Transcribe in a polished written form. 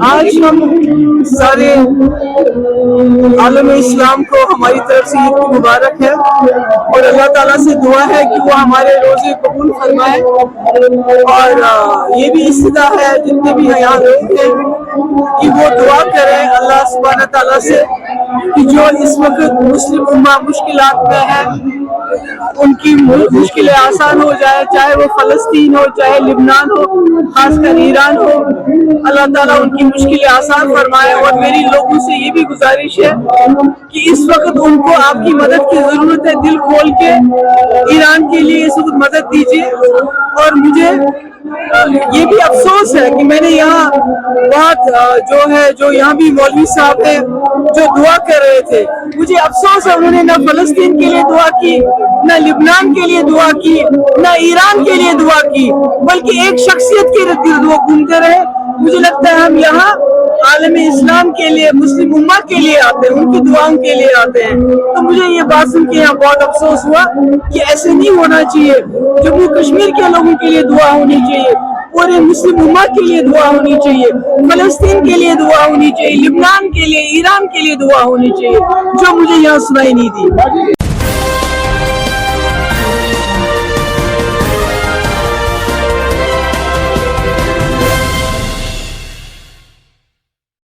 آج ہم سارے عالم اسلام کو ہماری طرف سے عید کی مبارک ہے اور اللہ تعالیٰ سے دعا ہے کہ وہ ہمارے روزے قبول فرمائے. اور یہ بھی استدعا ہے جتنے بھی یہاں لوگ ہیں کہ وہ دعا کریں اللہ سبحانہ تعالیٰ سے کہ جو اس وقت مسلم امہ مشکلات میں ہے ان کی مشکلیں آسان ہو جائے, چاہے وہ فلسطین ہو چاہے لبنان ہو, خاص کر ایران ہو. اللہ تعالیٰ ان کی مشکلیں آسان فرمائے. اور میری لوگوں سے یہ بھی گزارش ہے کہ اس وقت ان کو آپ کی مدد کی ضرورت ہے. دل کھول کے ایران کے لیے اس وقت مدد دیجیے. اور مجھے یہ بھی افسوس ہے کہ میں نے یہاں بہت جو یہاں بھی مولوی صاحب ہیں جو دعا کر رہے تھے, مجھے افسوس ہے انہوں نے نہ فلسطین کے لیے دعا کی, نہ لبنان کے لیے دعا کی, نہ ایران کے لیے دعا کی, بلکہ ایک شخصیت کے ارد گرد وہ گھومتے رہے. مجھے لگتا ہے ہم یہاں عالم اسلام کے لیے, مسلم امہ کے لیے آتے ہیں, ان کی دعاؤں کے لیے آتے ہیں. تو مجھے یہ بات سن کے یہاں بہت افسوس ہوا کہ ایسے نہیں ہونا چاہیے. جموں کشمیر کے لوگوں کے لیے دعا ہونی چاہیے, پورے مسلم امہ کے لیے دعا ہونی چاہیے, فلسطین کے لیے دعا ہونی چاہیے, لبنان کے لیے, ایران کے لیے دعا ہونی چاہیے, جو مجھے یہاں سنائی نہیں دی.